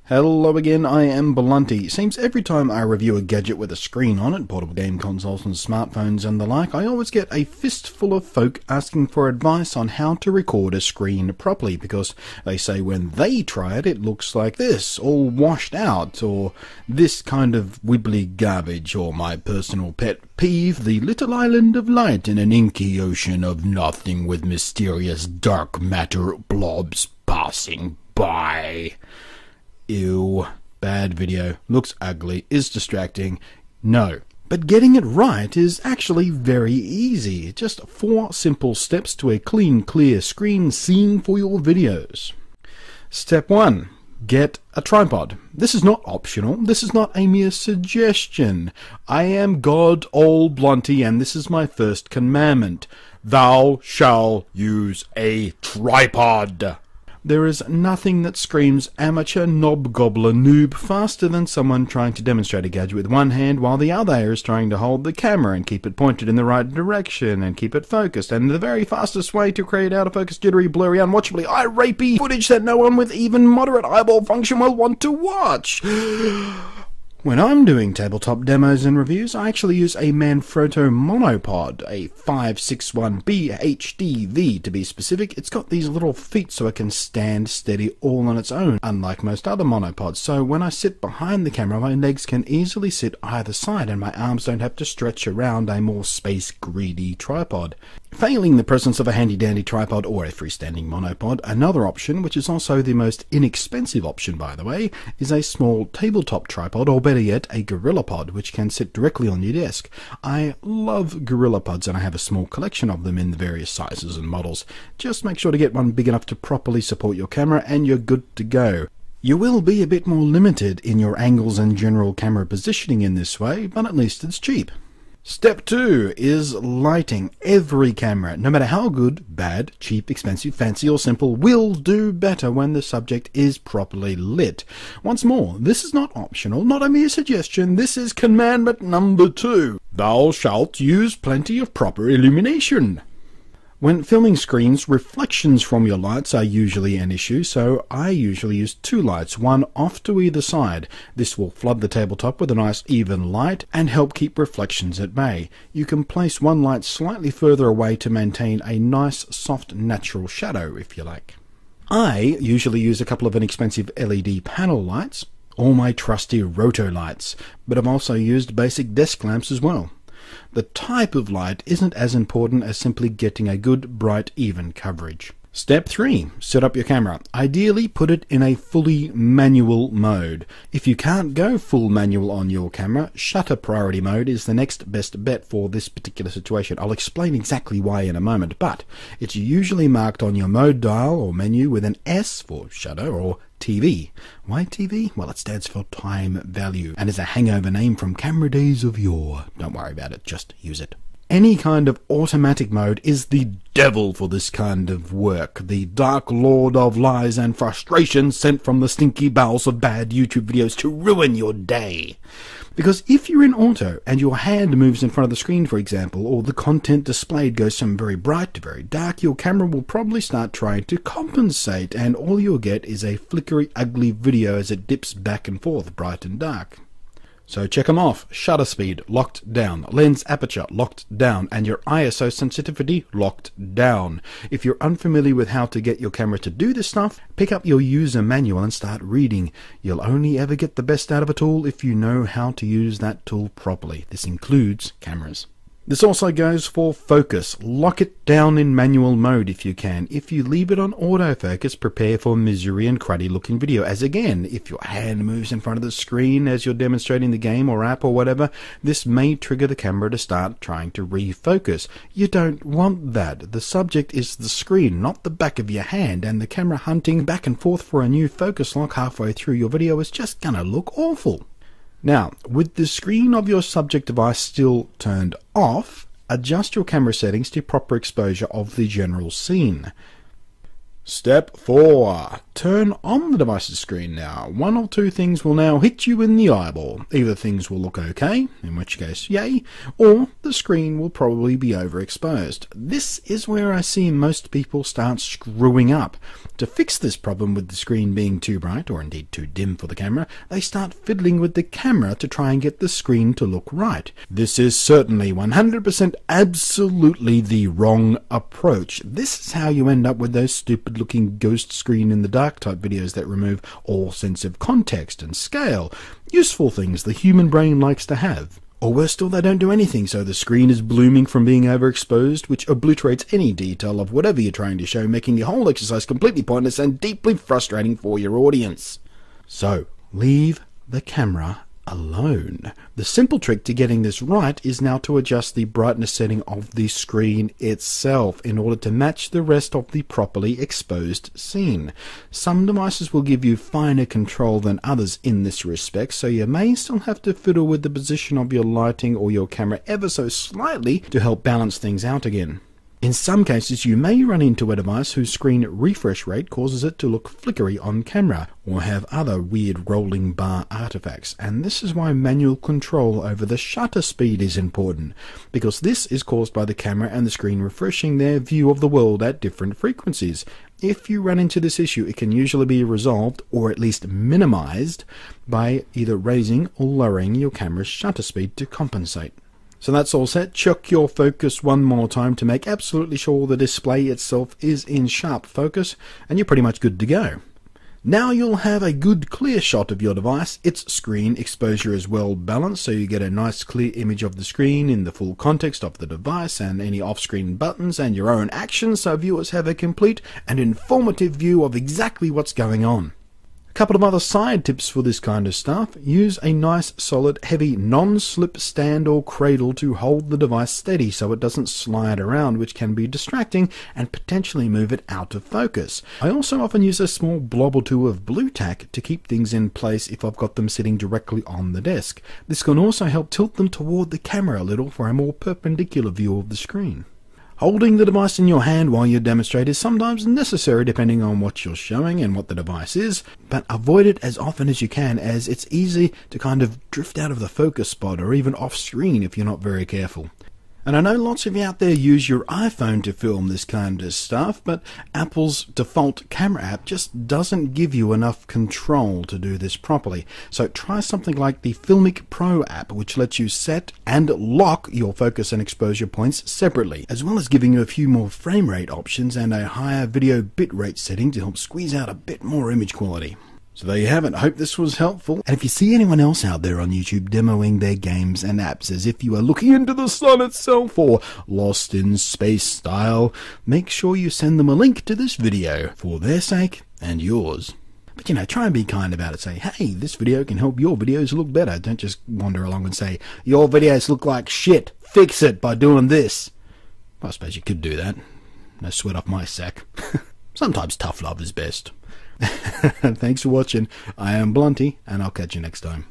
Hello again, I am Blunty. Seems every time I review a gadget with a screen on it, portable game consoles and smartphones and the like, I always get a fistful of folk asking for advice on how to record a screen properly, because they say when they try it, it looks like this, all washed out, or this kind of wibbly garbage, or my personal pet peeve, the little island of light in an inky ocean of nothing with mysterious dark matter blobs passing by. Ew, bad video, looks ugly, is distracting, no. But getting it right is actually very easy, just 4 simple steps to a clean, clear screen scene for your videos. Step 1. Get a tripod. This is not optional, this is not a mere suggestion. I am God Old Blunty, and this is my first commandment. Thou shalt use a tripod. There is nothing that screams amateur knob gobbler noob faster than someone trying to demonstrate a gadget with one hand while the other is trying to hold the camera and keep it pointed in the right direction and keep it focused. And the very fastest way to create out of focus, jittery, blurry, unwatchably eye-rapey footage that no one with even moderate eyeball function will want to watch. When I'm doing tabletop demos and reviews, I actually use a Manfrotto monopod, a 561B HDV to be specific. It's got these little feet so it can stand steady all on its own, unlike most other monopods. So when I sit behind the camera, my legs can easily sit either side and my arms don't have to stretch around a more space-greedy tripod. Failing the presence of a handy-dandy tripod or a freestanding monopod, another option, which is also the most inexpensive option by the way, is a small tabletop tripod, or better yet, a GorillaPod, which can sit directly on your desk. I love GorillaPods and I have a small collection of them in the various sizes and models. Just make sure to get one big enough to properly support your camera and you're good to go. You will be a bit more limited in your angles and general camera positioning in this way, but at least it's cheap. Step 2 is lighting. Every camera, no matter how good, bad, cheap, expensive, fancy or simple, will do better when the subject is properly lit. Once more, this is not optional, not a mere suggestion, this is commandment number 2. Thou shalt use plenty of proper illumination. When filming screens, reflections from your lights are usually an issue, so I usually use 2 lights, one off to either side. This will flood the tabletop with a nice even light and help keep reflections at bay. You can place one light slightly further away to maintain a nice, soft, natural shadow, if you like. I usually use a couple of inexpensive LED panel lights, or my trusty roto lights, but I've also used basic desk lamps as well. The type of light isn't as important as simply getting a good, bright, even coverage. Step 3. Set up your camera. Ideally, put it in a fully manual mode. If you can't go full manual on your camera, shutter priority mode is the next best bet for this particular situation. I'll explain exactly why in a moment, but it's usually marked on your mode dial or menu with an S for shutter or TV. Why TV? Well, it stands for time value and is a hangover name from camera days of yore. Don't worry about it, just use it. Any kind of automatic mode is the devil for this kind of work, the dark lord of lies and frustration sent from the stinky bowels of bad YouTube videos to ruin your day. Because if you're in auto and your hand moves in front of the screen, for example, or the content displayed goes from very bright to very dark, your camera will probably start trying to compensate, and all you'll get is a flickery, ugly video as it dips back and forth, bright and dark. So check them off. Shutter speed locked down, lens aperture locked down, and your ISO sensitivity locked down. If you're unfamiliar with how to get your camera to do this stuff, pick up your user manual and start reading. You'll only ever get the best out of a tool if you know how to use that tool properly. This includes cameras. This also goes for focus. Lock it down in manual mode if you can. If you leave it on autofocus, prepare for misery and cruddy looking video, as again, if your hand moves in front of the screen as you're demonstrating the game or app or whatever, this may trigger the camera to start trying to refocus. You don't want that. The subject is the screen, not the back of your hand, and the camera hunting back and forth for a new focus lock halfway through your video is just gonna look awful. Now, with the screen of your subject device still turned off, adjust your camera settings to proper exposure of the general scene. Step 4. Turn on the device's screen now. One or two things will now hit you in the eyeball. Either things will look okay, in which case yay, or the screen will probably be overexposed. This is where I see most people start screwing up. To fix this problem with the screen being too bright, or indeed too dim for the camera, they start fiddling with the camera to try and get the screen to look right. This is certainly 100% absolutely the wrong approach. This is how you end up with those stupid looking ghost screen in the dark type videos that remove all sense of context and scale, useful things the human brain likes to have. Or worse still, they don't do anything, so the screen is blooming from being overexposed, which obliterates any detail of whatever you're trying to show, making the whole exercise completely pointless and deeply frustrating for your audience. So, leave the camera alone. The simple trick to getting this right is now to adjust the brightness setting of the screen itself in order to match the rest of the properly exposed scene. Some devices will give you finer control than others in this respect, so you may still have to fiddle with the position of your lighting or your camera ever so slightly to help balance things out again. In some cases, you may run into a device whose screen refresh rate causes it to look flickery on camera, or have other weird rolling bar artifacts, and this is why manual control over the shutter speed is important, because this is caused by the camera and the screen refreshing their view of the world at different frequencies. If you run into this issue, it can usually be resolved, or at least minimized, by either raising or lowering your camera's shutter speed to compensate. So that's all set. Check your focus one more time to make absolutely sure the display itself is in sharp focus, and you're pretty much good to go. Now you'll have a good clear shot of your device. Its screen exposure is well balanced, so you get a nice clear image of the screen in the full context of the device and any off-screen buttons and your own actions, so viewers have a complete and informative view of exactly what's going on. Couple of other side tips for this kind of stuff. Use a nice solid heavy non-slip stand or cradle to hold the device steady so it doesn't slide around, which can be distracting and potentially move it out of focus. I also often use a small blob or two of blue tack to keep things in place if I've got them sitting directly on the desk. This can also help tilt them toward the camera a little for a more perpendicular view of the screen. Holding the device in your hand while you demonstrate is sometimes necessary depending on what you're showing and what the device is, but avoid it as often as you can, as it's easy to kind of drift out of the focus spot or even off screen if you're not very careful. And I know lots of you out there use your iPhone to film this kind of stuff, but Apple's default camera app just doesn't give you enough control to do this properly. So try something like the Filmic Pro app, which lets you set and lock your focus and exposure points separately, as well as giving you a few more frame rate options and a higher video bitrate setting to help squeeze out a bit more image quality. So there you have it. I hope this was helpful. And if you see anyone else out there on YouTube demoing their games and apps as if you are looking into the sun itself or lost in space style, make sure you send them a link to this video for their sake and yours. But try and be kind about it. Say, hey, this video can help your videos look better. Don't just wander along and say, your videos look like shit. Fix it by doing this. Well, I suppose you could do that. No sweat off my sack. Sometimes tough love is best. Thanks for watching. I am Blunty, and I'll catch you next time.